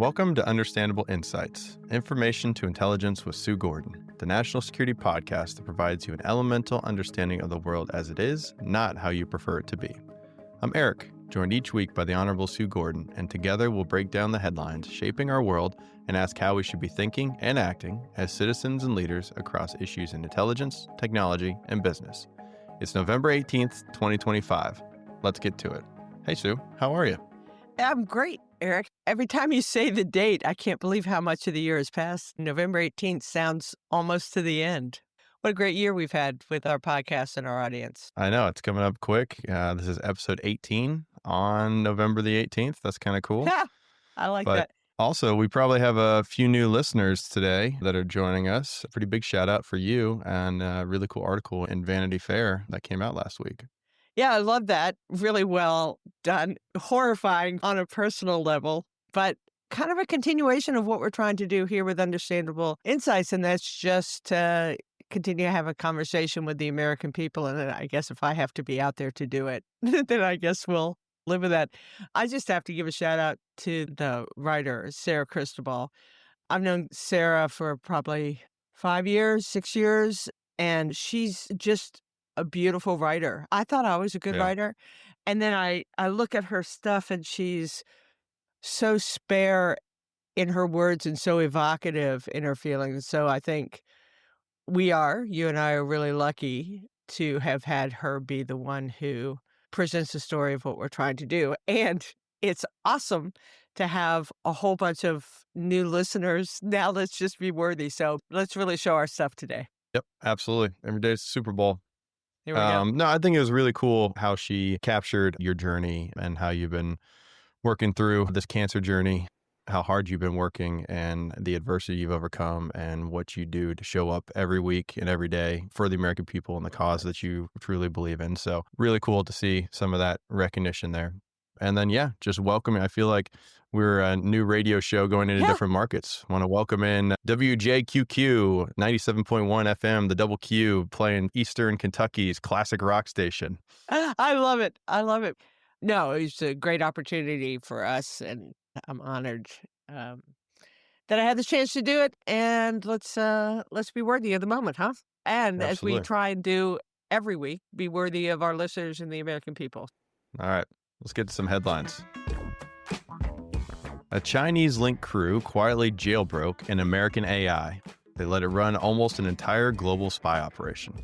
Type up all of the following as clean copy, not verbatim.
Welcome to Understandable Insights, Information to Intelligence with Sue Gordon, the national security podcast that provides you an elemental understanding of the world as it is, not how you prefer it to be. I'm Eric, joined each week by the Honorable Sue Gordon, and together we'll break down the headlines shaping our world and ask how we should be thinking and acting as citizens and leaders across issues in intelligence, technology, and business. It's November 18th, 2025. Let's get to it. Hey, Sue, how are you? I'm great, Eric. Every time you say the date, I can't believe how much of the year has passed. November 18th sounds almost to the end. What a great year we've had with our podcast and our audience. I know, it's coming up quick. This is episode 18 on November the 18th. That's kind of cool. Yeah, I like that. Also, we probably have a few new listeners today that are joining us. A pretty big shout out for you and a really cool article in Vanity Fair that came out last week. Yeah, I love that. Really well done. Horrifying on a personal level, but kind of a continuation of what we're trying to do here with Understandable Insights. And that's just to continue to have a conversation with the American people. And then I guess if I have to be out there to do it, then I guess we'll live with that. I just have to give a shout out to the writer, Sarah Cristobal. I've known Sarah for probably 5 years, 6 years, and she's just a beautiful writer. I thought I was a good writer. And then I look at her stuff and she's so spare in her words and so evocative in her feelings. So I think you and I are really lucky to have had her be the one who presents the story of what we're trying to do. And it's awesome to have a whole bunch of new listeners. Now let's just be worthy. So let's really show our stuff today. Yep, absolutely. Every day is Super Bowl. Here we go. No, I think it was really cool how she captured your journey and how you've been working through this cancer journey, how hard you've been working and the adversity you've overcome and what you do to show up every week and every day for the American people and the cause that you truly believe in. So really cool to see some of that recognition there. And then, just welcoming. I feel like we're a new radio show going into different markets. Want to welcome in WJQQ 97.1 FM, the Double Q, playing Eastern Kentucky's classic rock station. I love it. I love it. No, it's a great opportunity for us, and I'm honored that I had the chance to do it. And let's be worthy of the moment, huh? And Absolutely. As we try and do every week, be worthy of our listeners and the American people. All right. Let's get to some headlines. A Chinese link crew quietly jailbroke an American AI. They let it run almost an entire global spy operation.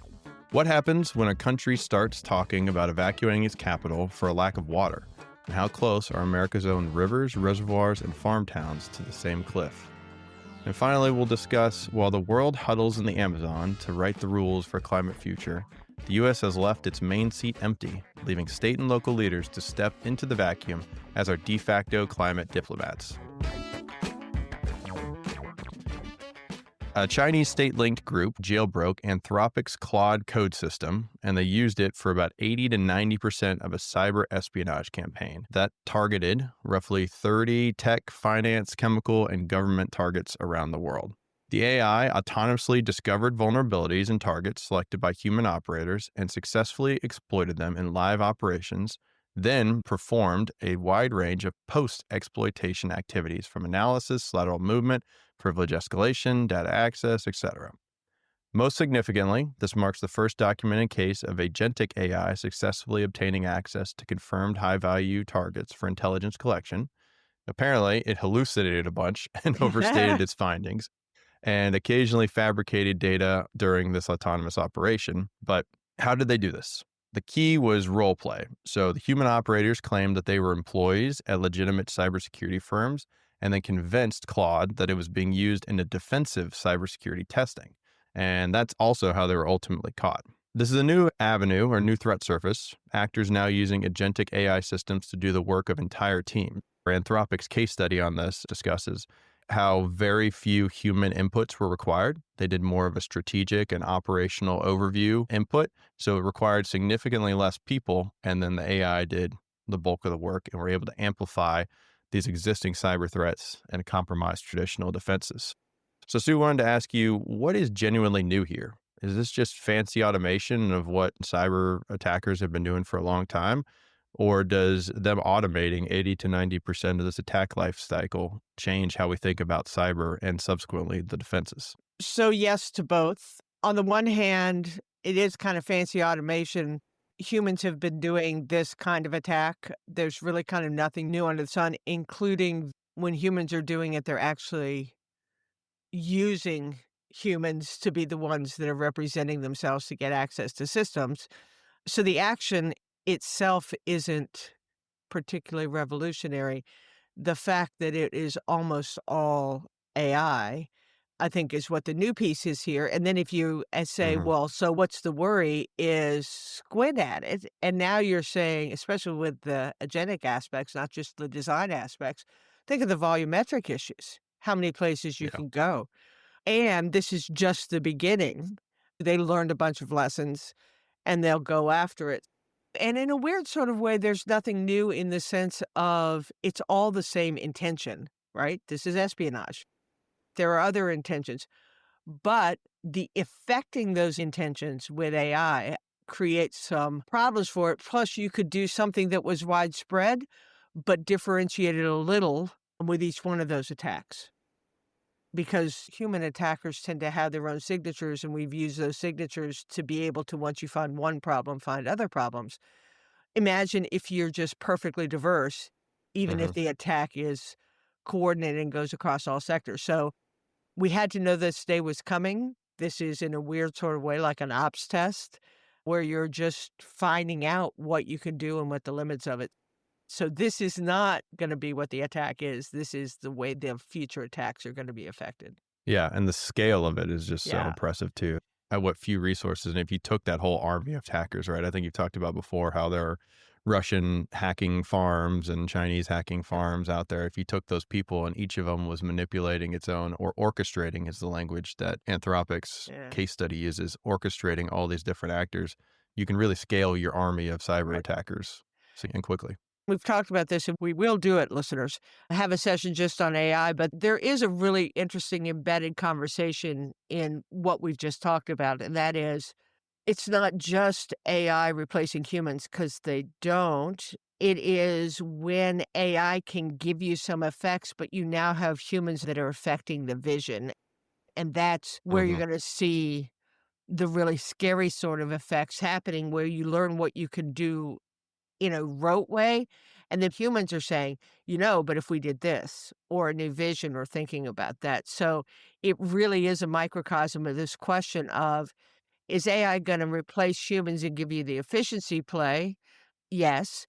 What happens when a country starts talking about evacuating its capital for a lack of water? And how close are America's own rivers, reservoirs, and farm towns to the same cliff? And finally, we'll discuss while the world huddles in the Amazon to write the rules for a climate future, the U.S. has left its main seat empty, leaving state and local leaders to step into the vacuum as our de facto climate diplomats. A Chinese state-linked group jailbroke Anthropic's Claude code system, and they used it for about 80 to 90% of a cyber espionage campaign that targeted roughly 30 tech, finance, chemical, and government targets around the world. The AI autonomously discovered vulnerabilities in targets selected by human operators and successfully exploited them in live operations, then performed a wide range of post-exploitation activities from analysis, lateral movement, privilege escalation, data access, etc. Most significantly, this marks the first documented case of Agentic AI successfully obtaining access to confirmed high-value targets for intelligence collection. Apparently, it hallucinated a bunch and overstated its findings, and occasionally fabricated data during this autonomous operation. But how did they do this? The key was role play. So the human operators claimed that they were employees at legitimate cybersecurity firms and then convinced Claude that it was being used in a defensive cybersecurity testing. And that's also how they were ultimately caught. This is a new avenue or new threat surface. Actors now using agentic AI systems to do the work of entire teams. Anthropic's case study on this discusses how very few human inputs were required. They did more of a strategic and operational overview input, so it required significantly less people, and then the AI did the bulk of the work, and were able to amplify these existing cyber threats and compromise traditional defenses. So Sue, wanted to ask you, what is genuinely new here? Is this just fancy automation of what cyber attackers have been doing for a long time? Or does them automating 80 to 90% of this attack life cycle change how we think about cyber and subsequently the defenses? So, yes to both. On the one hand, it is kind of fancy automation. Humans have been doing this kind of attack. There's really kind of nothing new under the sun, including when humans are doing it, they're actually using humans to be the ones that are representing themselves to get access to systems. So the action itself isn't particularly revolutionary. The fact that it is almost all I think is what the new piece is here. And then if you say, Hmm. well, so what's the worry is squint at it. And now you're saying, especially with the agentic aspects, not just the design aspects, think of the volumetric issues, how many places you Yeah. can go. And this is just the beginning. They learned a bunch of lessons and they'll go after it. And in a weird sort of way, there's nothing new in the sense of it's all the same intention, right? This is espionage. There are other intentions, but the affecting those intentions with AI creates some problems for it. Plus, you could do something that was widespread, but differentiated a little with each one of those attacks. Because human attackers tend to have their own signatures, and we've used those signatures to be able to, once you find one problem, find other problems. Imagine if you're just perfectly diverse, even Hmm. if the attack is coordinated and goes across all sectors. So we had to know this day was coming. This is in a weird sort of way like an ops test where you're just finding out what you can do and what the limits of it. So this is not going to be what the attack is. This is the way the future attacks are going to be affected. Yeah. And the scale of it is just so Yeah. impressive too. At what few resources. And if you took that whole army of hackers, right? I think you've talked about before how there are Russian hacking farms and Chinese hacking farms out there. If you took those people and each of them was manipulating its own or orchestrating is the language that Anthropic's Yeah. case study uses, orchestrating all these different actors, you can really scale your army of cyber Right. attackers and quickly. We've talked about this and we will do it, listeners. I have a session just on AI, but there is a really interesting embedded conversation in what we've just talked about. And that is, it's not just AI replacing humans because they don't. It is when AI can give you some effects, but you now have humans that are affecting the vision. And that's where you're Hmm. going to see the really scary sort of effects happening, where you learn what you can do in a rote way. And then humans are saying, but if we did this or a new vision or thinking about that. So it really is a microcosm of this question of, is AI going to replace humans and give you the efficiency play? Yes.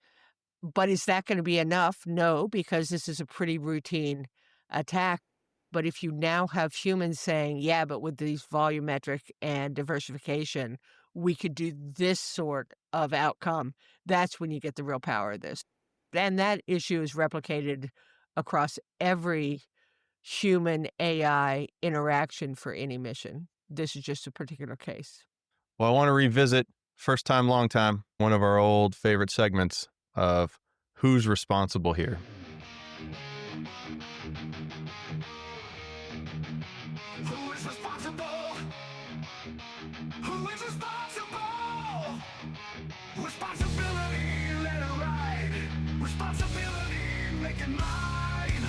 But is that going to be enough? No, because this is a pretty routine attack. But if you now have humans saying, yeah, but with these volumetric and diversification, we could do this sort of outcome, that's when you get the real power of this. And that issue is replicated across every human AI interaction for any mission. This is just a particular case. Well, I want to revisit first time, long time, one of our old favorite segments of who's responsible here. Who is responsible? Who is responsible? Responsibility, let it ride. Responsibility, make it mine.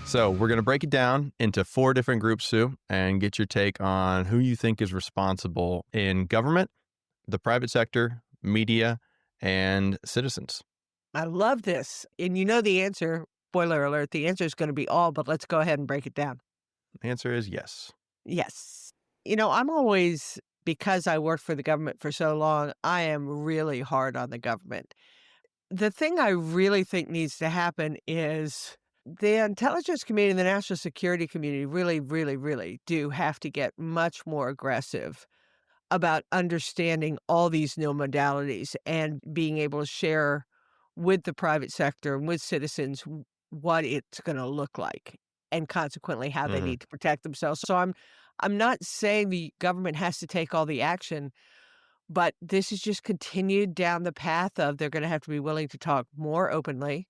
So we're going to break it down into 4 different groups, Sue, and get your take on who you think is responsible in government, the private sector, media, and citizens. I love this. And you know the answer. Spoiler alert, the answer is going to be all, but let's go ahead and break it down. The answer is yes. Yes. I'm always, because I worked for the government for so long, I am really hard on the government. The thing I really think needs to happen is the intelligence community and the national security community really, really, really do have to get much more aggressive about understanding all these new modalities and being able to share with the private sector and with citizens what it's going to look like and consequently how they Hmm. need to protect themselves. So I'm not saying the government has to take all the action, but this is just continued down the path of they're going to have to be willing to talk more openly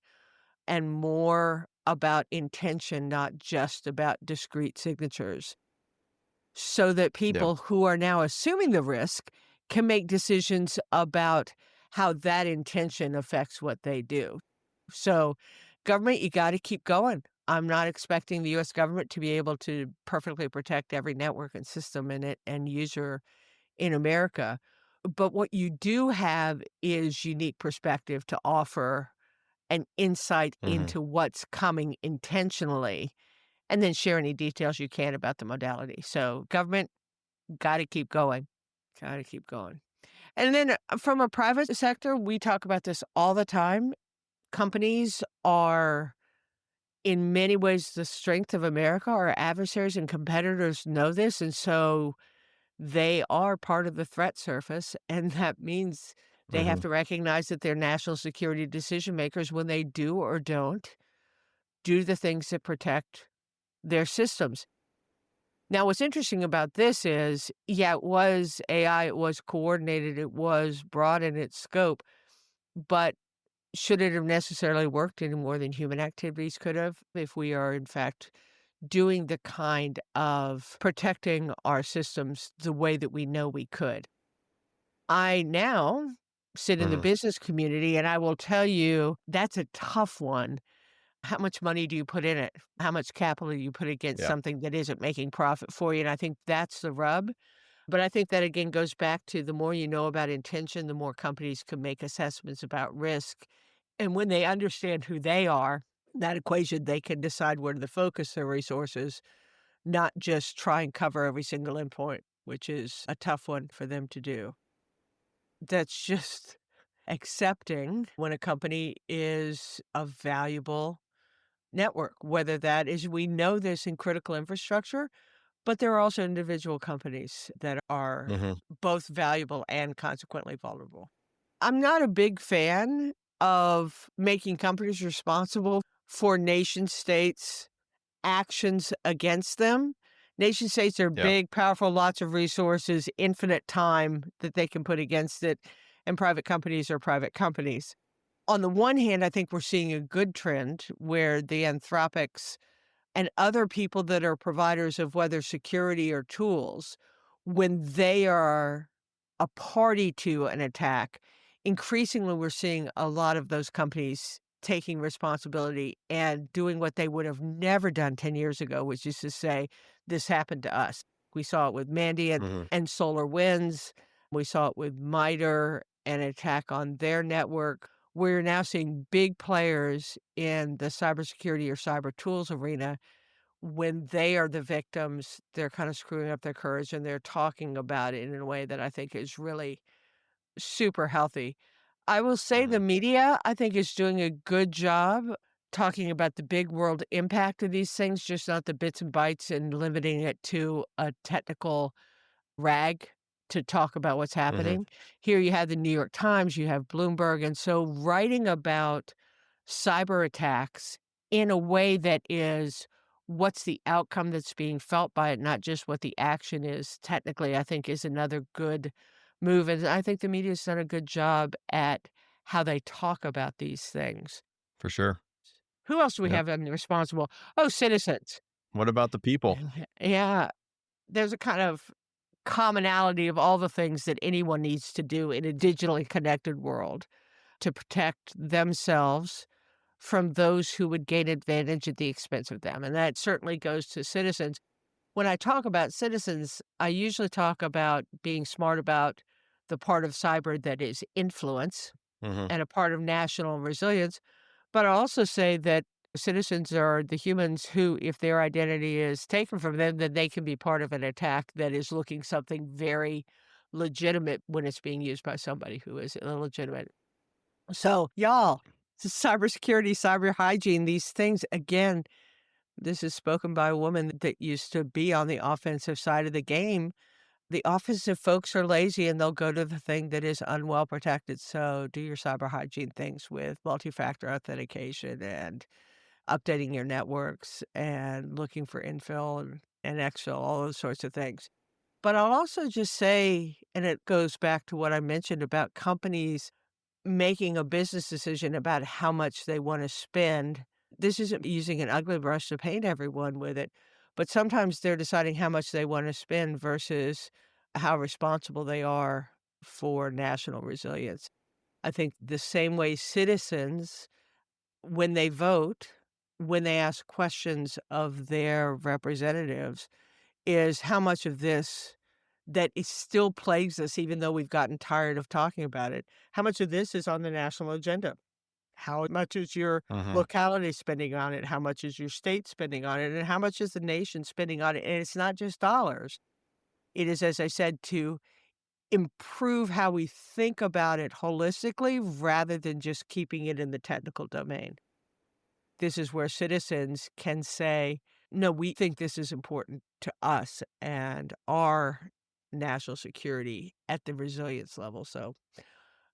and more about intention, not just about discrete signatures, so that Yeah. people who are now assuming the risk can make decisions about how that intention affects what they do. So, government, you got to keep going. I'm not expecting the US government to be able to perfectly protect every network and system in it and user in America. But what you do have is unique perspective to offer an insight Hmm. into what's coming intentionally, and then share any details you can about the modality. So, government, got to keep going. Got to keep going. And then from a private sector, we talk about this all the time. Companies are in many ways the strength of America. Our adversaries and competitors know this, and so they are part of the threat surface, and that means they have Hmm. to recognize that they're national security decision makers when they do or don't do the things that protect their systems. Now, what's interesting about this is, yeah, it was AI, it was coordinated, it was broad in its scope, but should it have necessarily worked any more than human activities could have if we are, in fact, doing the kind of protecting our systems the way that we know we could? I now sit in the Hmm. business community, and I will tell you that's a tough one. How much money do you put in it? How much capital do you put against Yeah, something that isn't making profit for you? And I think that's the rub. But I think that again goes back to the more you know about intention, the more companies can make assessments about risk. And when they understand who they are, that equation, they can decide where to focus their resources, not just try and cover every single endpoint, which is a tough one for them to do. That's just accepting when a company is a valuable network, whether that is we know this in critical infrastructure, but there are also individual companies that are hmm, both valuable and consequently vulnerable. I'm not a big fan of making companies responsible for nation states' actions against them. Nation states are yeah, big, powerful, lots of resources, infinite time that they can put against it, and private companies are private companies. On the one hand, I think we're seeing a good trend where the Anthropics and other people that are providers of whether security or tools, when they are a party to an attack, increasingly we're seeing a lot of those companies taking responsibility and doing what they would have never done 10 years ago, which is to say, this happened to us. We saw it with Mandy hmm, and Solar Winds. We saw it with MITRE, an attack on their network. We're now seeing big players in the cybersecurity or cyber tools arena. When they are the victims, they're kind of screwing up their courage and they're talking about it in a way that I think is really super healthy. I will say the hmm. media, I think, is doing a good job talking about the big world impact of these things, just not the bits and bytes and limiting it to a technical rag to talk about what's Hmm. happening. Here you have the New York Times, you have Bloomberg, and so writing about cyber attacks in a way that is what's the outcome that's being felt by it, not just what the action is technically, I think is another good move. And I think the media's done a good job at how they talk about these things. For sure. Who else do we Yep. have in responsible? Oh, citizens. What about the people? Yeah. There's a kind of commonality of all the things that anyone needs to do in a digitally connected world to protect themselves from those who would gain advantage at the expense of them. And that certainly goes to citizens. When I talk about citizens, I usually talk about being smart about the part of cyber that is influence Hmm. and a part of national resilience. But I also say that citizens are the humans who, if their identity is taken from them, then they can be part of an attack that is looking something very legitimate when it's being used by somebody who is illegitimate. So, y'all, cybersecurity, cyber hygiene, these things, again, this is spoken by a woman that used to be on the offensive side of the game. The offensive folks are lazy and they'll go to the thing that is unwell protected. So, do your cyber hygiene things with multi factor authentication and updating your networks and looking for infill and exfil, all those sorts of things. But I'll also just say, and it goes back to what I mentioned about companies making a business decision about how much they want to spend. This isn't using an ugly brush to paint everyone with it, but sometimes they're deciding how much they want to spend versus how responsible they are for national resilience. I think the same way citizens, when they vote, when they ask questions of their representatives, is how much of this that it still plagues us, even though we've gotten tired of talking about it, how much of this is on the national agenda? How much is your Hmm. locality spending on it? How much is your state spending on it? And how much is the nation spending on it? And it's not just dollars. It is, as I said, to improve how we think about it holistically rather than just keeping it in the technical domain. This is where citizens can say, no, we think this is important to us and our national security at the resilience level. So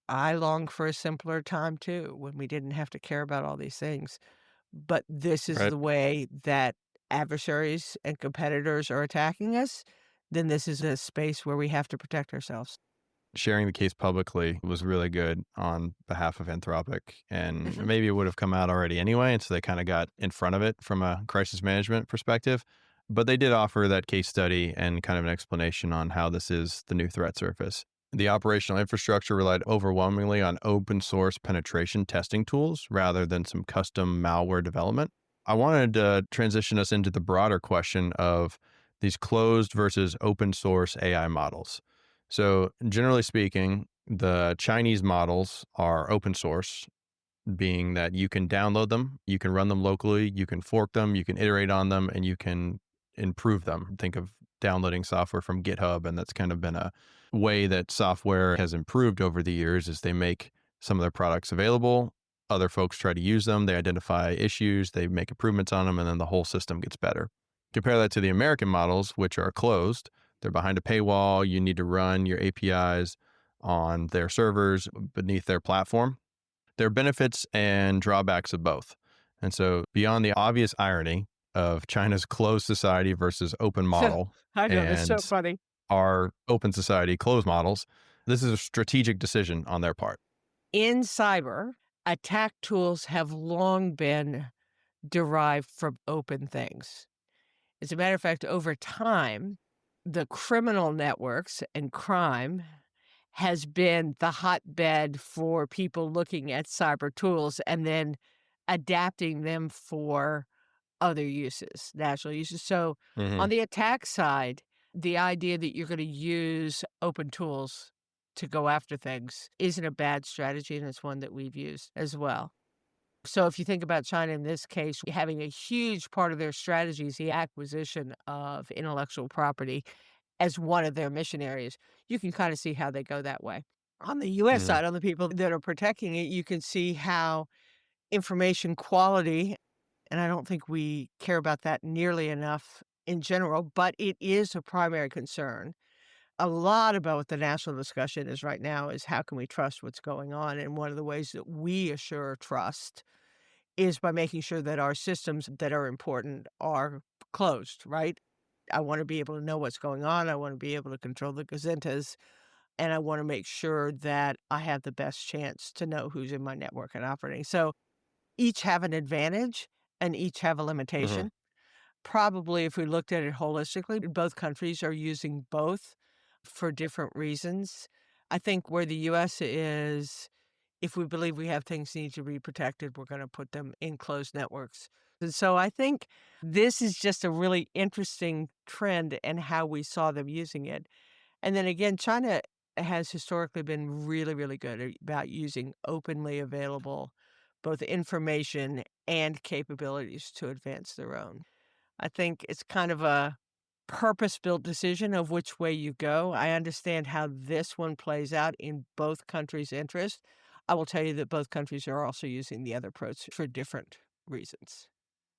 I long for a simpler time too, when we didn't have to care about all these things. But this is Right. the way that adversaries and competitors are attacking us, then this is a space where we have to protect ourselves. Sharing the case publicly was really good on behalf of Anthropic, and Mhm. maybe it would have come out already anyway. And so they kind of got in front of it from a crisis management perspective. But they did offer that case study and kind of an explanation on how this is the new threat surface. The operational infrastructure relied overwhelmingly on open source penetration testing tools rather than some custom malware development. I wanted to transition us into the broader question of these closed versus open source AI models. So, generally speaking, the Chinese models are open source, being that you can download them, you can run them locally, you can fork them, you can iterate on them, and you can improve them. Think of downloading software from GitHub, and that's kind of been a way that software has improved over the years is they make some of their products available. Other folks try to use them, they identify issues, they make improvements on them, and then the whole system gets better. Compare that to the American models, which are closed. They're behind a paywall. You need to run your APIs on their servers beneath their platform. There are benefits and drawbacks of both. And so, beyond the obvious irony of China's closed society versus open model I know, that's so and funny. our open society closed models, this is a strategic decision on their part. In cyber, attack tools have long been derived from open things. As a matter of fact, over time, the criminal networks and crime has been the hotbed for people looking at cyber tools and then adapting them for other uses, national uses. So Hmm. on the attack side, the idea that you're going to use open tools to go after things isn't a bad strategy, and it's one that we've used as well. So if you think about China in this case, having a huge part of their strategy is the acquisition of intellectual property as one of their mission areas. You can kind of see how they go that way. On the US Hmm. side, on the people that are protecting it, you can see how information quality, and I don't think we care about that nearly enough in general, but it is a primary concern. A lot about what the national discussion is right now is how can we trust what's going on? And one of the ways that we assure trust is by making sure that our systems that are important are closed, right? I want to be able to know what's going on. I want to be able to control the gazentas. And I want to make sure that I have the best chance to know who's in my network and operating. So each have an advantage and each have a Hmm. limitation. Probably, if we looked at it holistically, both countries are using both for different reasons. I think where the US is, if we believe we have things need to be protected, we're going to put them in closed networks. And so I think this is just a really interesting trend in how we saw them using it. And then again, China has historically been really, really good about using openly available both information and capabilities to advance their own. I think it's kind of a purpose-built decision of which way you go. I understand how this one plays out in both countries' interest. I will tell you that both countries are also using the other approach for different reasons.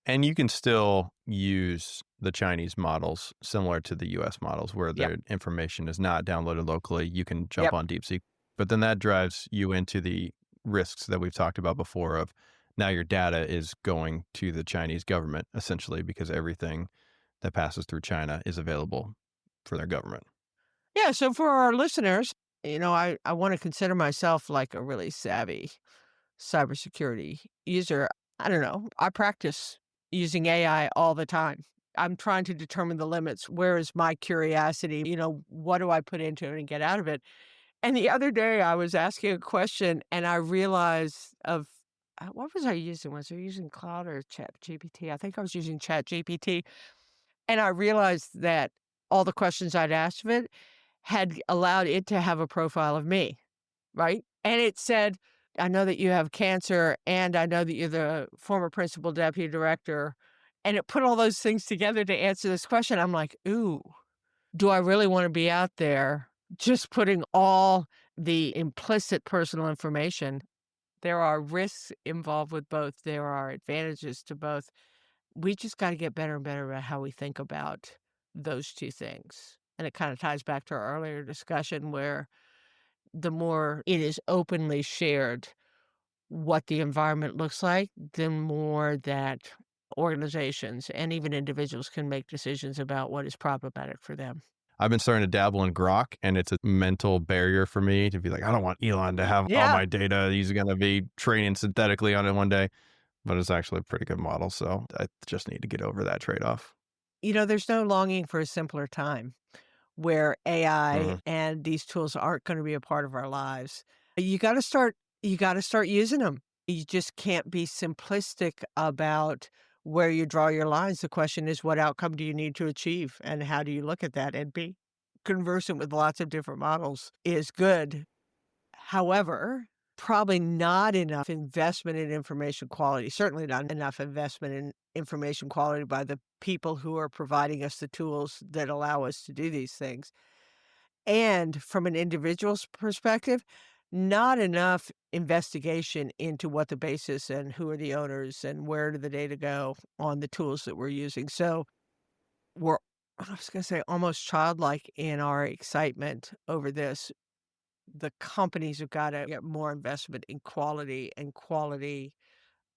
And you can still use the Chinese models similar to the US models where Yep. the information is not downloaded locally. You can jump Yep. on DeepSeek. But then that drives you into the risks that we've talked about before of now your data is going to the Chinese government essentially because everything that passes through China is available for their government. Yeah, so for our listeners, I want to consider myself like a really savvy cybersecurity user. I don't know. I practice using AI all the time. I'm trying to determine the limits. Where is my curiosity? What do I put into it and get out of it? And the other day I was asking a question and I realized what was I using? Was I using Cloud or Chat GPT? I think I was using Chat GPT. And I realized that all the questions I'd asked of it had allowed it to have a profile of me, right? And it said, I know that you have cancer and I know that you're the former principal deputy director. And it put all those things together to answer this question. I'm like, ooh, do I really want to be out there just putting all the implicit personal information? There are risks involved with both. There are advantages to both. We just got to get better and better at how we think about those two things. And it kind of ties back to our earlier discussion where the more it is openly shared what the environment looks like, the more that organizations and even individuals can make decisions about what is problematic for them. I've been starting to dabble in Grok, and it's a mental barrier for me to be like, I don't want Elon to have all Yeah. my data. He's going to be training synthetically on it one day. But it's actually a pretty good model. So I just need to get over that trade-off. There's no longing for a simpler time where AI Mhm. and these tools aren't going to be a part of our lives. You got to start using them. You just can't be simplistic about where you draw your lines. The question is, what outcome do you need to achieve and how do you look at that? And be conversant with lots of different models is good. However, probably not enough investment in information quality, certainly not enough investment in information quality by the people who are providing us the tools that allow us to do these things. And from an individual's perspective, not enough investigation into what the basis and who are the owners and where did the data go on the tools that we're using. So we're, I was going to say, almost childlike in our excitement over this. The companies have got to get more investment in quality and quality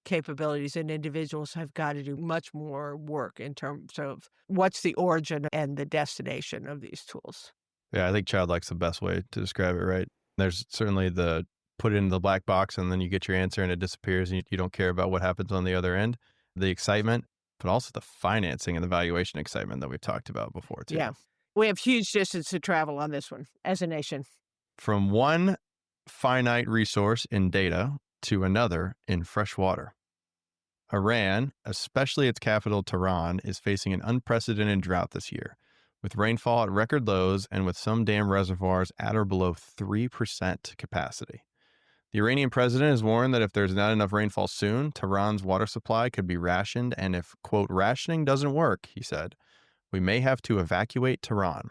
capabilities, and individuals have got to do much more work in terms of what's the origin and the destination of these tools. Yeah, I think childlike's the best way to describe it, right? There's certainly the put it in the black box and then you get your answer and it disappears and you don't care about what happens on the other end. The excitement, but also the financing and the valuation excitement that we've talked about before, too. Yeah. We have huge distance to travel on this one as a nation. From one finite resource in data to another in fresh water. Iran, especially its capital Tehran, is facing an unprecedented drought this year, with rainfall at record lows and with some dam reservoirs at or below 3% capacity. The Iranian president has warned that if there's not enough rainfall soon, Tehran's water supply could be rationed, and if, quote, rationing doesn't work, he said, we may have to evacuate Tehran.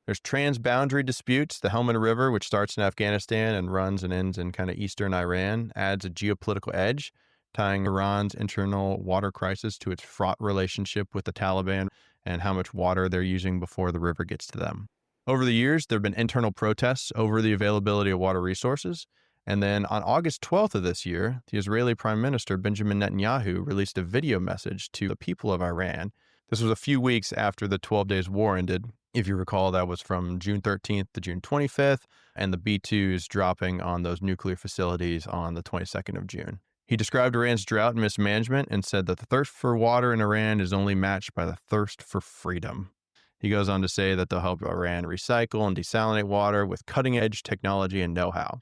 There's transboundary disputes. The Helmand River, which starts in Afghanistan and runs and ends in kind of eastern Iran, adds a geopolitical edge, tying Iran's internal water crisis to its fraught relationship with the Taliban and how much water they're using before the river gets to them. Over the years, there have been internal protests over the availability of water resources. And then on August 12th of this year, the Israeli Prime Minister Benjamin Netanyahu released a video message to the people of Iran. This was a few weeks after the 12 days war ended. If you recall, that was from June 13th to June 25th, and the B-2s dropping on those nuclear facilities on the 22nd of June. He described Iran's drought and mismanagement and said that the thirst for water in Iran is only matched by the thirst for freedom. He goes on to say that they'll help Iran recycle and desalinate water with cutting-edge technology and know-how.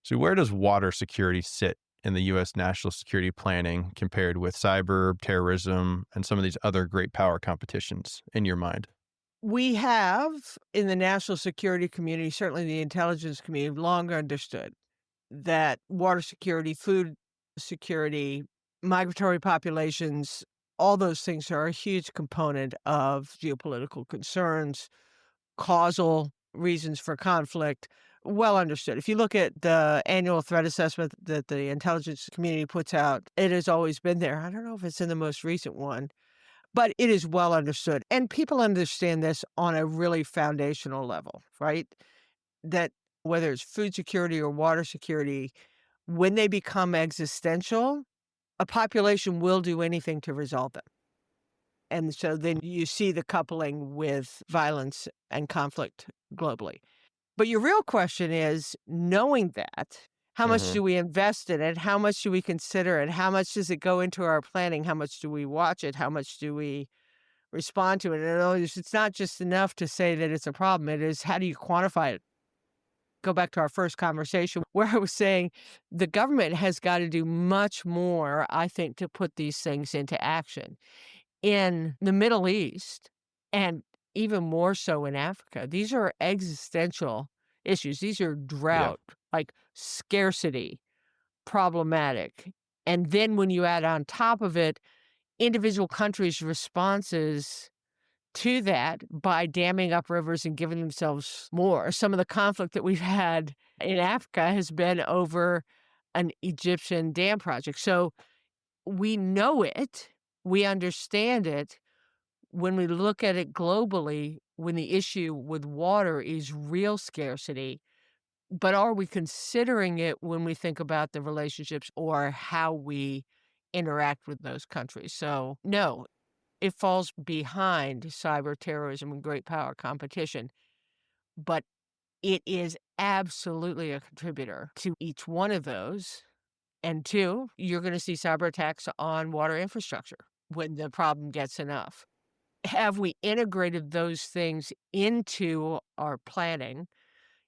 So where does water security sit in the U.S. national security planning compared with cyber, terrorism, and some of these other great power competitions in your mind? We have, in the national security community, certainly the intelligence community, long understood that water security, food security, migratory populations, all those things are a huge component of geopolitical concerns, causal reasons for conflict, well understood. If you look at the annual threat assessment that the intelligence community puts out, it has always been there. I don't know if it's in the most recent one, but it is well understood. And people understand this on a really foundational level, right? That whether it's food security or water security, when they become existential, a population will do anything to resolve them. And so then you see the coupling with violence and conflict globally. But your real question is, knowing that, how much do we invest in it? How much do we consider it? How much does it go into our planning? How much do we watch it? How much do we respond to it? And it's not just enough to say that it's a problem. It is, how do you quantify it? go back to our first conversation where I was saying the government has got to do much more, I think, to put these things into action. In the Middle East, and even more so in Africa, these are existential issues. These are Yeah. drought, like scarcity, problematic. And then when you add on top of it, individual countries' responses to that by damming up rivers and giving themselves more. Some of the conflict that we've had in Africa has been over an Egyptian dam project. So we know it, we understand it. When we look at it globally, when the issue with water is real scarcity, but are we considering it when we think about the relationships or how we interact with those countries? So, no, it falls behind cyber terrorism and great power competition, but it is absolutely a contributor to each one of those. And two, you're going to see cyber attacks on water infrastructure when the problem gets enough. Have we integrated those things into our planning?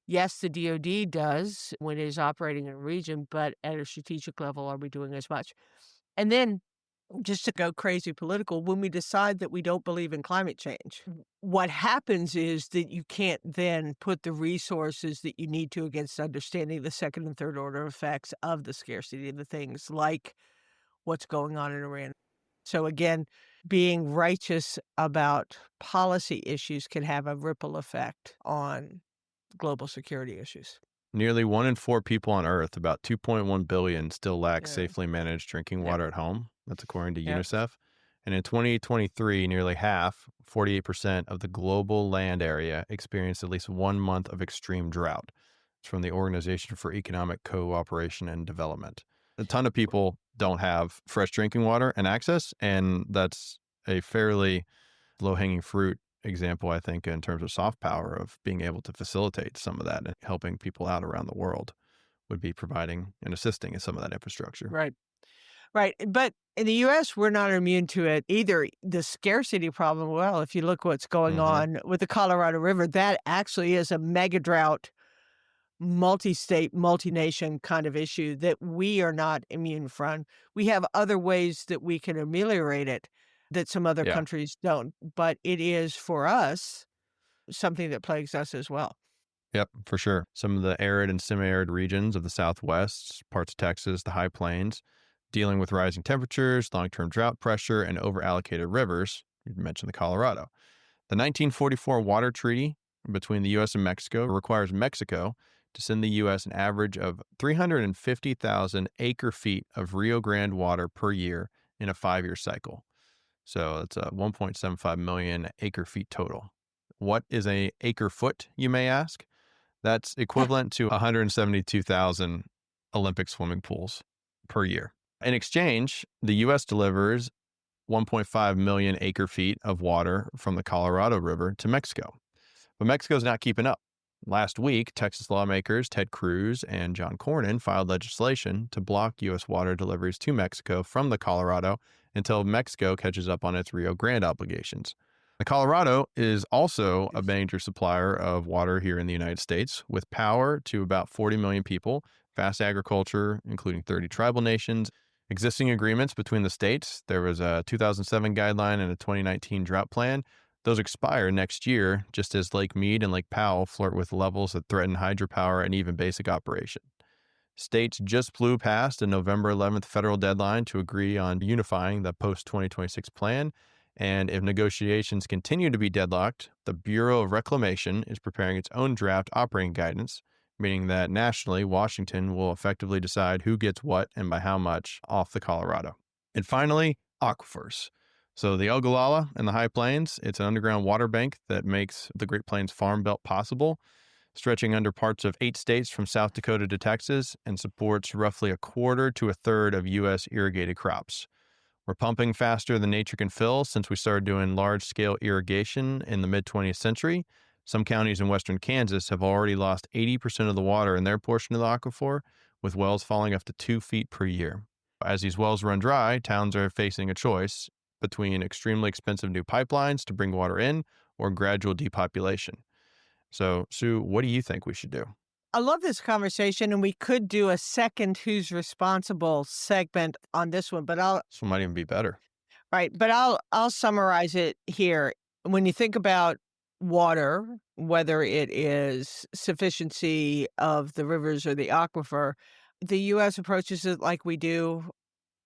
Yes, the DoD does when it is operating in a region, but at a strategic level, are we doing as much? And then, just to go crazy political, when we decide that we don't believe in climate change, what happens is that you can't then put the resources that you need to against understanding the second and third order effects of the scarcity of the things like what's going on in Iran. So again, being righteous about policy issues can have a ripple effect on global security issues. Nearly 1 in 4 people on Earth, about 2.1 billion, still lack Yeah. safely managed drinking water at home. That's according to Yep. UNICEF. And in 2023, nearly half, 48% of the global land area experienced at least 1 month of extreme drought. It's from the Organization for Economic Cooperation and Development. A ton of people don't have fresh drinking water and access, and that's a fairly low-hanging fruit example, I think, in terms of soft power of being able to facilitate some of that and helping people out around the world would be providing and assisting in some of that infrastructure. Right. Right. But in the US, we're not immune to it either. The scarcity problem, well, if you look what's going on with the Colorado River, that actually is a mega drought, multi-state, multi-nation kind of issue that we are not immune from. We have other ways that we can ameliorate it that some other Yeah. countries don't. But it is, for us, something that plagues us as well. Yep, for sure. Some of the arid and semi-arid regions of the Southwest, parts of Texas, the high plains, dealing with rising temperatures, long-term drought pressure, and over-allocated rivers. You mentioned the Colorado. The 1944 Water Treaty between the U.S. and Mexico requires Mexico to send the U.S. an average of 350,000 acre-feet of Rio Grande water per year in a 5-year cycle. So it's a 1.75 million acre-feet total. What is an acre-foot, you may ask? That's equivalent to 172,000 Olympic swimming pools per year. In exchange, the U.S. delivers 1.5 million acre-feet of water from the Colorado River to Mexico. But Mexico's not keeping up. Last week, Texas lawmakers Ted Cruz and John Cornyn filed legislation to block U.S. water deliveries to Mexico from the Colorado until Mexico catches up on its Rio Grande obligations. The Colorado is also a major supplier of water here in the United States, with power to about 40 million people, vast agriculture, including 30 tribal nations, existing agreements between the states. There was a 2007 guideline and a 2019 drought plan. Those expire next year, just as Lake Mead and Lake Powell flirt with levels that threaten hydropower and even basic operation. States just blew past a November 11th federal deadline to agree on unifying the post-2026 plan. And if negotiations continue to be deadlocked, the Bureau of Reclamation is preparing its own draft operating guidance, meaning that nationally, Washington will effectively decide who gets what and by how much off the Colorado. And finally, aquifers. So the Ogallala and the High Plains, it's an underground water bank that makes the Great Plains Farm Belt possible, stretching under parts of 8 states from South Dakota to Texas, and supports roughly a quarter to a third of U.S. irrigated crops. We're pumping faster than nature can fill since we started doing large-scale irrigation in the mid-20th century. Some counties in western Kansas have already lost 80% of the water in their portion of the aquifer, with wells falling up to 2 feet per year. As these wells run dry, towns are facing a choice between extremely expensive new pipelines to bring water in or gradual depopulation. So, Sue, what do you think we should do? I love this conversation, and we could do a second who's responsible segment on this one, but This one might even be better. I'll summarize it here. When you think about water, whether it is sufficiency of the rivers or the aquifer, the US approaches it like we do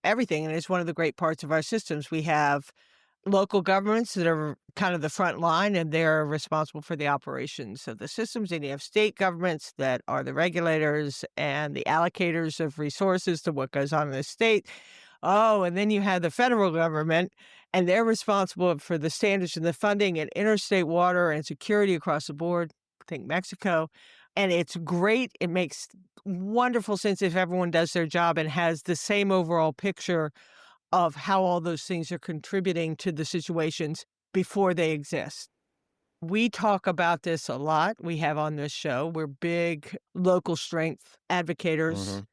everything, and it's one of the great parts of our systems. We have local governments that are kind of the front line, and they're responsible for the operations of the systems. And you have state governments that are the regulators and the allocators of resources to what goes on in the state. Oh, and then you have the federal government, and they're responsible for the standards and the funding and interstate water and security across the board. Think Mexico. And it's great. It makes wonderful sense if everyone does their job and has the same overall picture of how all those things are contributing to the situations before they exist. We talk about this a lot. We have on this show. We're big local strength advocators. Mhm.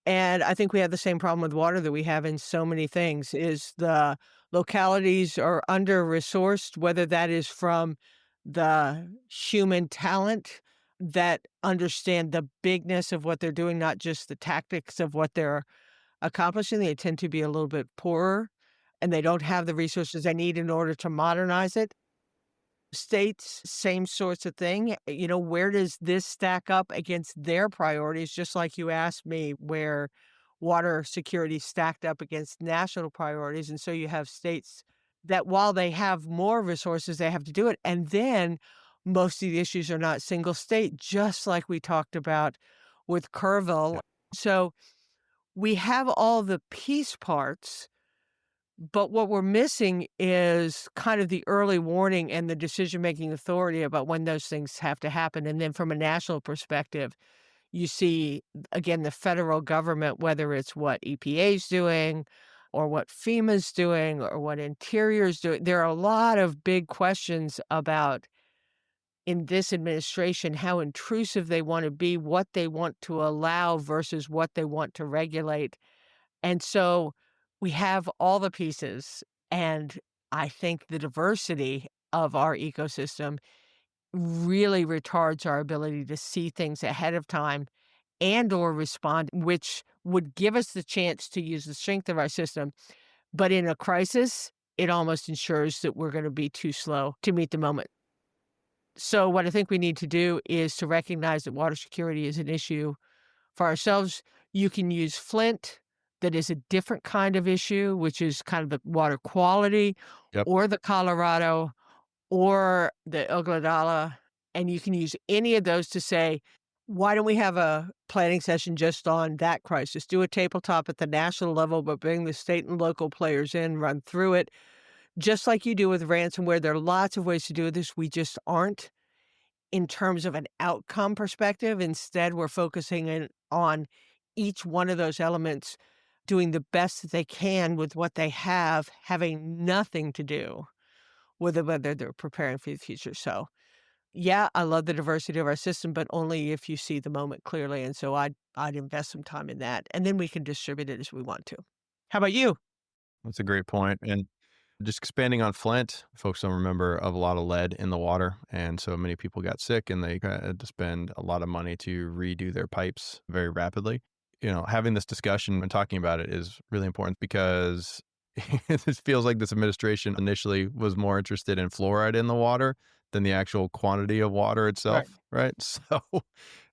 And I think we have the same problem with water that we have in so many things is the localities are under-resourced, whether that is from the human talent that understand the bigness of what they're doing, not just the tactics of what they're accomplishing. They tend to be a little bit poorer, and they don't have the resources they need in order to modernize it. States, same sorts of thing. You know, where does this stack up against their priorities? Just like you asked me where water security stacked up against national priorities. And so you have states that while they have more resources, they have to do it. And then most of the issues are not single state, just like we talked about with Kerrville. Yeah. So we have all the piece parts, but what we're missing is kind of the early warning and the decision-making authority about when those things have to happen. And then from a national perspective, you see, again, the federal government, whether it's what EPA is doing or what FEMA's doing or what Interior's doing. There are a lot of big questions about, in this administration, how intrusive they want to be, what they want to allow versus what they want to regulate. And so we have all the pieces, and I think the diversity of our ecosystem really retards our ability to see things ahead of time and or respond, which would give us the chance to use the strength of our system. But in a crisis, it almost ensures that we're going to be too slow to meet the moment. So what I think we need to do is to recognize that water security is an issue for ourselves. You can use Flint, that is a different kind of issue, which is kind of the water quality, Yep. or the Colorado, or the Ogladala, and you can use any of those to say, why don't we have a planning session just on that crisis? Do a tabletop at the national level, but bring the state and local players in, run through it, just like you do with ransomware. There are lots of ways to do this. We just aren't in terms of an outcome perspective. Instead, we're focusing in on each one of those elements, doing the best that they can with what they have, having nothing to do with whether they're preparing for the future. So, yeah, I love the diversity of our system, but only if you see the moment clearly. And so I'd invest some time in that, and then we can distribute it as we want to. How about you? That's a great point. And just expanding on Flint, folks don't remember of a lot of lead in the water. And so many people got sick and they had to spend a lot of money to redo their pipes very rapidly. You know, having this discussion and talking about it is really important because it feels like this administration initially was more interested in fluoride in the water than the actual quantity of water itself, right? So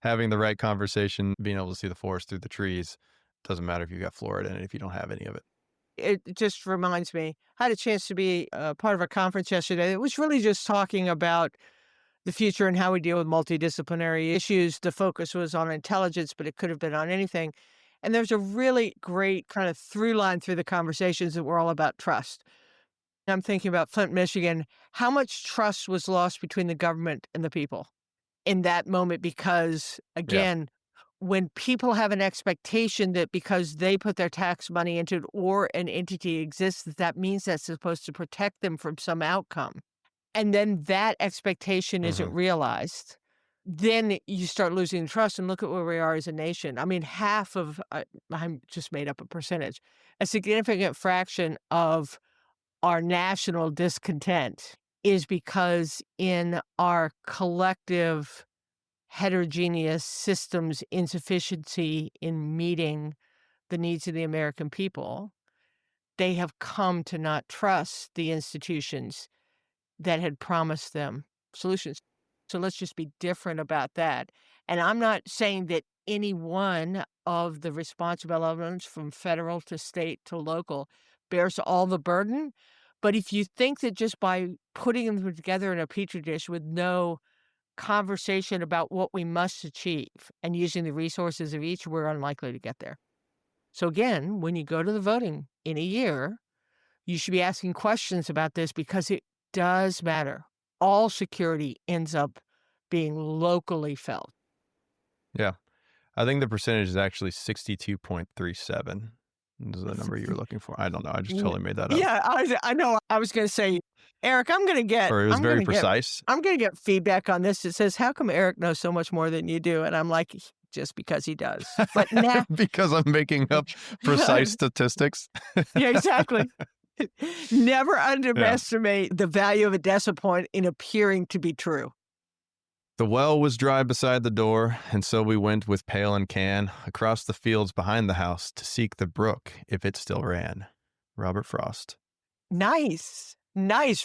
having the right conversation, being able to see the forest through the trees, doesn't matter if you got fluoride in it if you don't have any of it. It just reminds me, I had a chance to be part of a conference yesterday. It was really just talking about the future and how we deal with multidisciplinary issues. The focus was on intelligence, but it could have been on anything. And there's a really great kind of through line through the conversations that were all about trust. I'm thinking about Flint, Michigan. How much trust was lost between the government and the people in that moment? Because, Yeah. again, when people have an expectation that because they put their tax money into it or an entity exists, that means that's supposed to protect them from some outcome. And then that expectation isn't Mhm. realized, then you start losing trust. And look at where we are as a nation. I mean, half of, I'm just made up a percentage, a significant fraction of our national discontent is because in our collective heterogeneous systems insufficiency in meeting the needs of the American people, they have come to not trust the institutions that had promised them solutions. So let's just be different about that. And I'm not saying that any one of the responsible elements from federal to state to local bears all the burden. But if you think that just by putting them together in a petri dish with no conversation about what we must achieve and using the resources of each, we're unlikely to get there. So again, when you go to the voting in a year, you should be asking questions about this because it does matter. All security ends up being locally felt. Yeah. I think the percentage is actually 62.37. Is the number you were looking for? I don't know. I just totally made that up. Yeah, I know. I was going to say, Eric, Or it was very precise. I'm going to get feedback on this. It says, how come Eric knows so much more than you do? And I'm like, just because he does. But now, Because I'm making up precise statistics. yeah, exactly. Never underestimate the value of a decimal point in appearing to be true. The well was dry beside the door, and so we went with pail and can across the fields behind the house to seek the brook if it still ran. Robert Frost. Nice.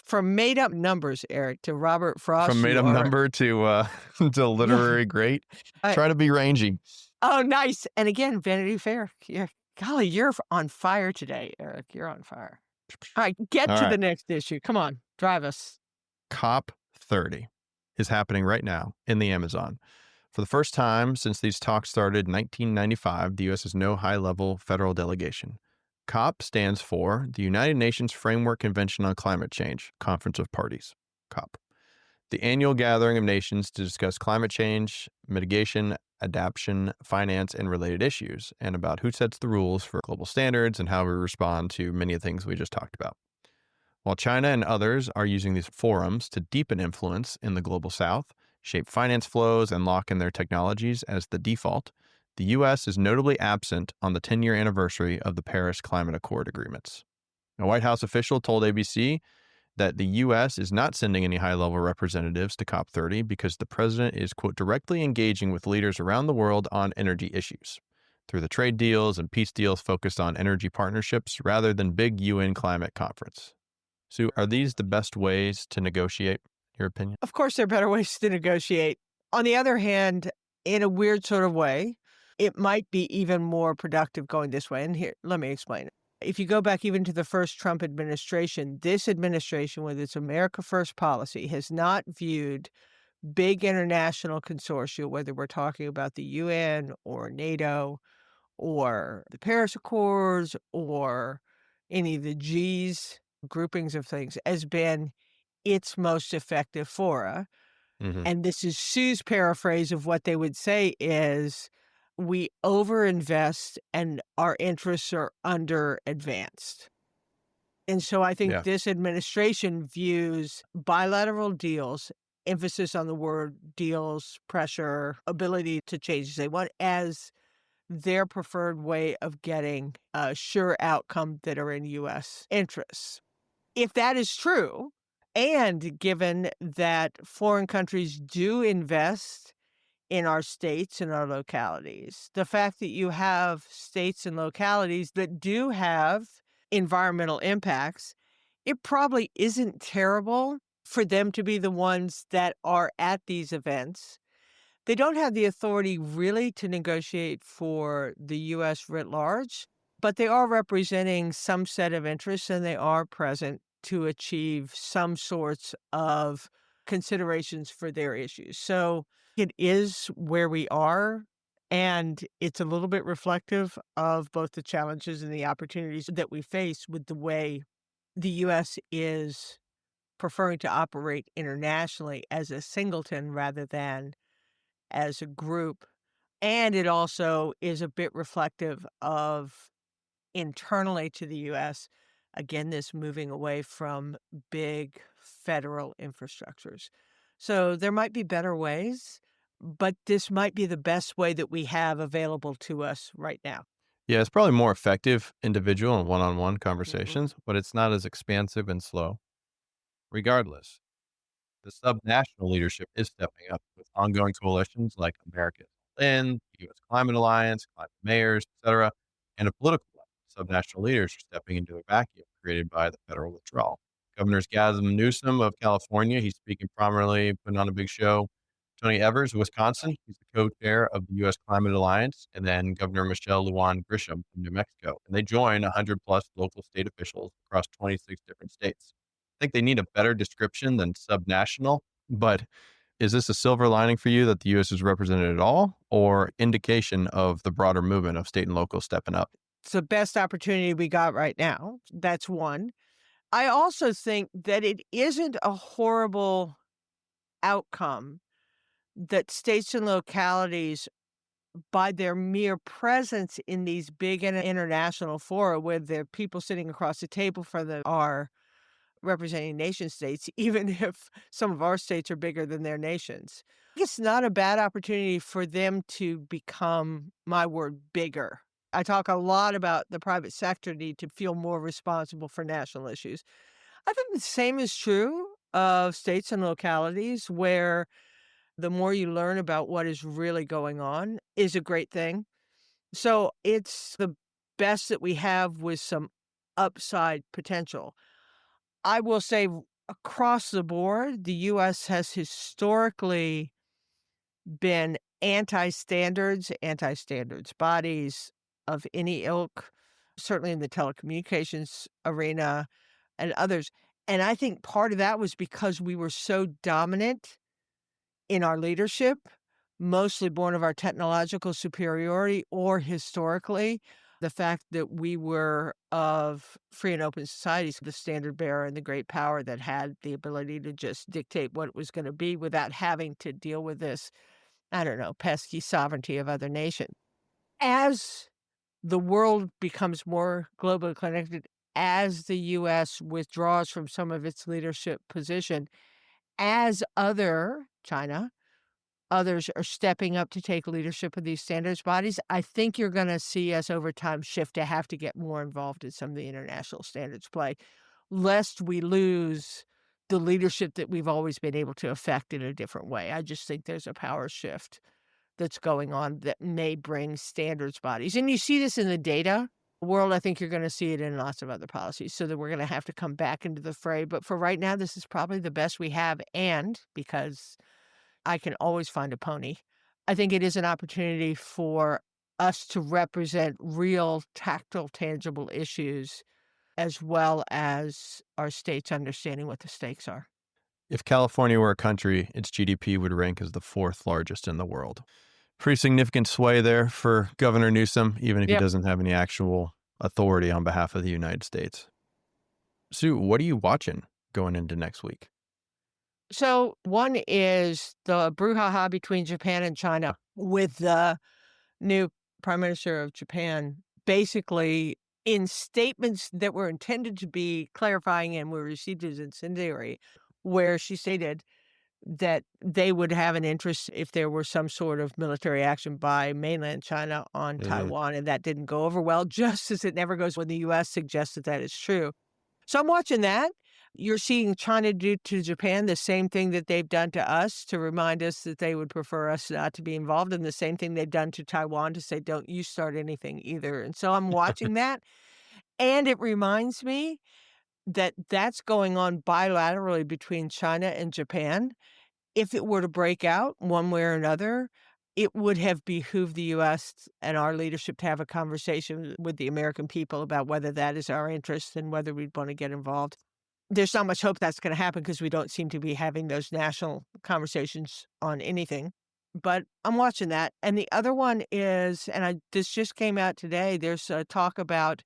From made up numbers, Eric, to Robert Frost. From made up number to literary great. Try to be rangy. Oh, nice. And again, Vanity Fair. Yeah. Golly, you're on fire today, Eric. You're on fire. All right, get to the next issue. Come on, drive us. Koepp 30 is happening right now in the Amazon. For the first time since these talks started in 1995, the U.S. has no high-level federal delegation. COP stands for the United Nations Framework Convention on Climate Change, Conference of Parties, COP. The annual gathering of nations to discuss climate change, mitigation, adaptation, finance, and related issues, and about who sets the rules for global standards and how we respond to many of the things we just talked about. While China and others are using these forums to deepen influence in the global south, shape finance flows, and lock in their technologies as the default, the U.S. is notably absent on the 10-year anniversary of the Paris Climate Accord agreements. A White House official told ABC that the U.S. is not sending any high-level representatives to COP30 because the president is, quote, directly engaging with leaders around the world on energy issues through the trade deals and peace deals focused on energy partnerships rather than big UN climate conference. Sue, are these the best ways to negotiate, in your opinion? Of course, there are better ways to negotiate. On the other hand, in a weird sort of way, it might be even more productive going this way. And here, let me explain it. If you go back even to the first Trump administration, this administration, with its America First policy, has not viewed big international consortia, whether we're talking about the UN or NATO or the Paris Accords or any of the G's groupings of things, as been its most effective fora. Mm-hmm. And this is Sue's paraphrase of what they would say is, we overinvest and our interests are under advanced. And so I think this administration views bilateral deals, emphasis on the word deals, pressure, ability to change as they want, as their preferred way of getting a sure outcome that are in U.S. interests. If that is true, and given that foreign countries do invest in our states and our localities, the fact that you have states and localities that do have environmental impacts, it probably isn't terrible for them to be the ones that are at these events. They don't have the authority really to negotiate for the U.S. writ large, but they are representing some set of interests and they are present to achieve some sorts of considerations for their issues. So it is where we are, and it's a little bit reflective of both the challenges and the opportunities that we face with the way the U.S. is preferring to operate internationally as a singleton rather than as a group. And it also is a bit reflective of internally to the U.S., again, this moving away from big federal infrastructures. So there might be better ways, but this might be the best way that we have available to us right now. Yeah, it's probably more effective individual and one-on-one conversations, but it's not as expansive and slow. Regardless, The subnational leadership is stepping up with ongoing coalitions like America's In, the U.S. Climate Alliance, climate mayors, etc., and a political level. Subnational leaders are stepping into a vacuum created by the federal withdrawal. Governor Gavin Newsom of California, he's speaking prominently, putting on a big show. Tony Evers of Wisconsin, he's the co-chair of the U.S. Climate Alliance, and then Governor Michelle Lujan Grisham from New Mexico. And they join 100 plus local state officials across 26 different states. I think they need a better description than subnational, but is this a silver lining for you that the U.S. is represented at all, or indication of the broader movement of state and local stepping up? It's the best opportunity we got right now. That's one. I also think that it isn't a horrible outcome that states and localities, by their mere presence in these big international fora where the people sitting across the table from them are representing nation states, even if some of our states are bigger than their nations. It's not a bad opportunity for them to become, my word, bigger. I talk a lot about the private sector need to feel more responsible for national issues. I think the same is true of states and localities where the more you learn about what is really going on is a great thing. So it's the best that we have with some upside potential. I will say across the board, the U.S. has historically been anti-standards bodies of any ilk, certainly in the telecommunications arena and others. And I think part of that was because we were so dominant in our leadership, mostly born of our technological superiority, or historically, the fact that we were of free and open societies, the standard bearer and the great power that had the ability to just dictate what it was going to be without having to deal with this, I don't know, pesky sovereignty of other nations. As the world becomes more globally connected, as the U.S. withdraws from some of its leadership position, as China, others are stepping up to take leadership of these standards bodies, I think you're going to see us over time shift to have to get more involved in some of the international standards play, lest we lose the leadership that we've always been able to affect in a different way. I just think there's a power shift that's going on that may bring standards bodies. And you see this in the data world. I think you're going to see it in lots of other policies, so that we're going to have to come back into the fray. But for right now, this is probably the best we have. And because I can always find a pony, I think it is an opportunity for us to represent real, tactile, tangible issues, as well as our states understanding what the stakes are. If California were a country, its GDP would rank as the fourth largest in the world. Pretty significant sway there for Governor Newsom, even if he doesn't have any actual authority on behalf of the United States. Sue, what are you watching going into next week? So one is the brouhaha between Japan and China with the new prime minister of Japan, basically in statements that were intended to be clarifying and were received as incendiary, where she stated that they would have an interest if there were some sort of military action by mainland China on Taiwan, and that didn't go over well, just as it never goes when the U.S. suggests that is true. So I'm watching that. You're seeing China do to Japan the same thing that they've done to us to remind us that they would prefer us not to be involved, and the same thing they've done to Taiwan to say, don't you start anything either. And so I'm watching that. And it reminds me that that's going on bilaterally between China and Japan. If it were to break out one way or another, it would have behooved the U.S. and our leadership to have a conversation with the American people about whether that is our interest and whether we'd want to get involved. There's not much hope that's going to happen because we don't seem to be having those national conversations on anything. But I'm watching that. And the other one is, and this just came out today, there's a talk about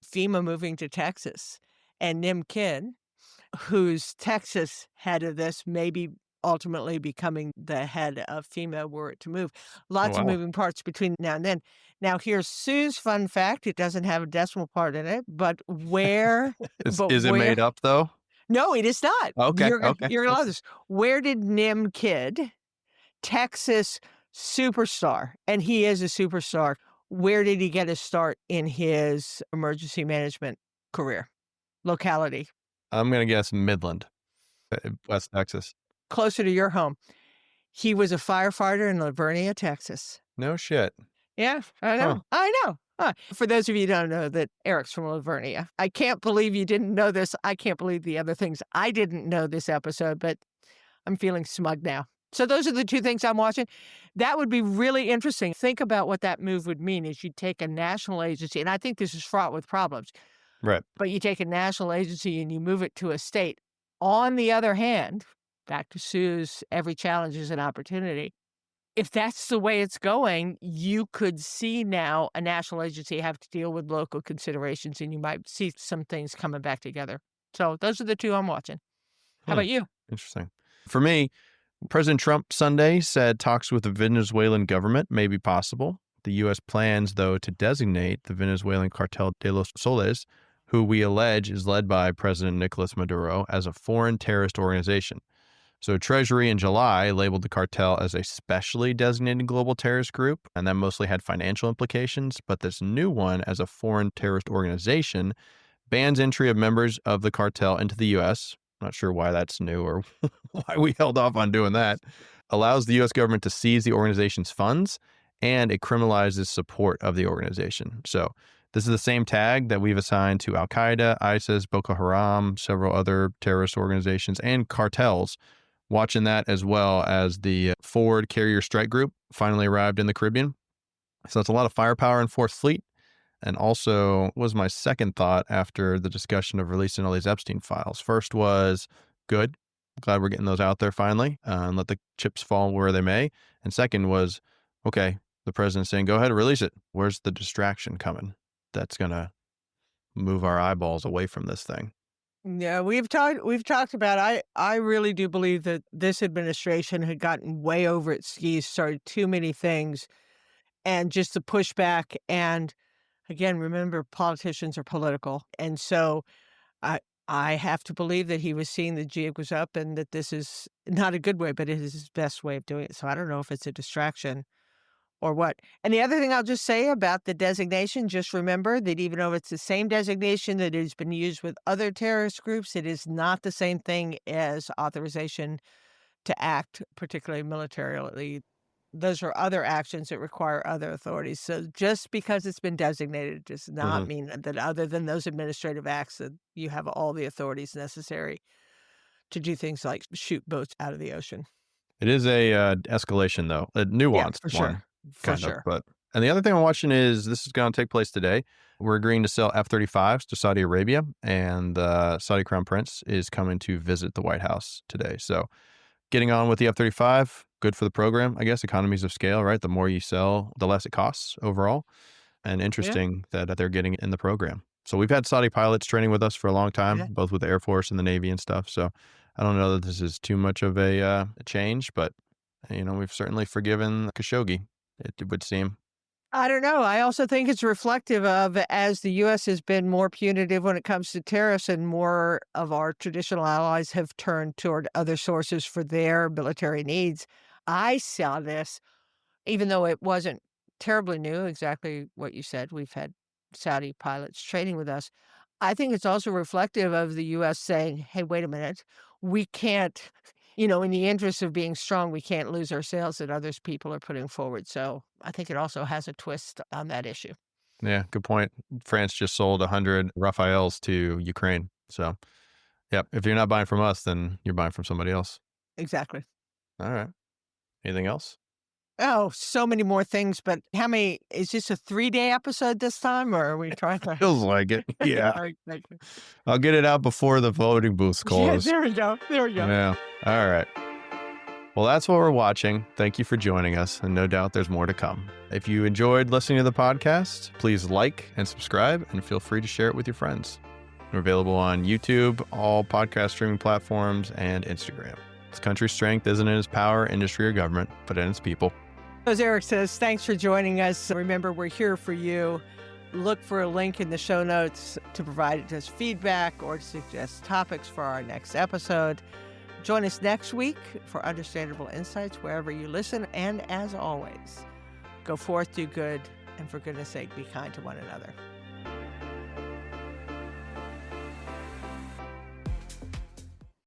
FEMA moving to Texas. And Nim Kidd, who's Texas head of this, maybe ultimately becoming the head of FEMA were it to move. Lots of moving parts between now and then. Now, here's Sue's fun fact. It doesn't have a decimal part in it, but where... Is it made up, though? No, it is not. Okay, You're okay. going to love this. Where did Nim Kidd, Texas superstar, and he is a superstar, where did he get his start in his emergency management career? Locality. I'm going to guess Midland, West Texas. closer to your home. He was a firefighter in Lavernia, Texas. No shit. Yeah, I Huh. know. I know. For those of you who don't know that Eric's from Lavernia, I can't believe you didn't know this. I can't believe the other things I didn't know this episode, but I'm feeling smug now. So those are the two things I'm watching. That would be really interesting. Think about what that move would mean is you take a national agency, and I think this is fraught with problems, Right. but you take a national agency and you move it to a state. On the other hand, back to Sue's, every challenge is an opportunity. If that's the way it's going, you could see now a national agency have to deal with local considerations, and you might see some things coming back together. So those are the two I'm watching. How about you? Interesting. For me, President Trump Sunday said talks with the Venezuelan government may be possible. The U.S. plans, though, to designate the Venezuelan Cartel de los Soles, who we allege is led by President Nicolas Maduro, as a foreign terrorist organization. So Treasury in July labeled the cartel as a specially designated global terrorist group, and that mostly had financial implications. But this new one, as a foreign terrorist organization, bans entry of members of the cartel into the U.S. Not sure why that's new or why we held off on doing that. Allows the U.S. government to seize the organization's funds, and it criminalizes support of the organization. So this is the same tag that we've assigned to Al-Qaeda, ISIS, Boko Haram, several other terrorist organizations, and cartels. Watching that, as well as the Ford Carrier Strike Group finally arrived in the Caribbean. So it's a lot of firepower in Fourth Fleet. And also was my second thought after the discussion of releasing all these Epstein files. First was good. Glad we're getting those out there finally, and let the chips fall where they may. And second was, okay, the president's saying, go ahead and release it. Where's the distraction coming that's going to move our eyeballs away from this thing? Yeah, we've talked about, I really do believe that this administration had gotten way over its skis, started too many things, and just the pushback. And again, remember, politicians are political. And so I have to believe that he was seeing the jig was up and that this is not a good way, but it is his best way of doing it. So I don't know if it's a distraction or what. And the other thing I'll just say about the designation, just remember that even though it's the same designation that has been used with other terrorist groups, it is not the same thing as authorization to act, particularly militarily. Those are other actions that require other authorities. So just because it's been designated does not mean that other than those administrative acts that you have all the authorities necessary to do things like shoot boats out of the ocean. It is a escalation, though, a nuanced for one. sure. For Kind sure. of, but and the other thing I'm watching is this is going to take place today. We're agreeing to sell F-35s to Saudi Arabia, and the Saudi Crown Prince is coming to visit the White House today. So getting on with the F-35, good for the program, I guess. Economies of scale, right? The more you sell, the less it costs overall. And interesting that they're getting in the program. So we've had Saudi pilots training with us for a long time, both with the Air Force and the Navy and stuff. So I don't know that this is too much of a change, but we've certainly forgiven Khashoggi, it would seem. I don't know. I also think it's reflective of, as the U.S. has been more punitive when it comes to tariffs and more of our traditional allies have turned toward other sources for their military needs. I saw this, even though it wasn't terribly new, exactly what you said. We've had Saudi pilots training with us. I think it's also reflective of the U.S. saying, hey, wait a minute, we can't, in the interest of being strong, we can't lose our sales that others people are putting forward. So I think it also has a twist on that issue. Yeah, good point. France just sold 100 Rafales to Ukraine. So, yeah, if you're not buying from us, then you're buying from somebody else. Exactly. All right. Anything else? Oh, so many more things, but how many? Is this a 3-day episode this time, or are we trying to? Feels like it. Yeah. Exactly. I'll get it out before the voting booths close. Yeah, there we go. Yeah. All right. Well, that's what we're watching. Thank you for joining us, and no doubt there's more to come. If you enjoyed listening to the podcast, please like and subscribe, and feel free to share it with your friends. We're available on YouTube, all podcast streaming platforms, and Instagram. This country's strength isn't in its power, industry, or government, but in its people. As Eric says, thanks for joining us. Remember, we're here for you. Look for a link in the show notes to provide us feedback or to suggest topics for our next episode. Join us next week for Understandable Insights wherever you listen. And as always, go forth, do good, and for goodness sake, be kind to one another.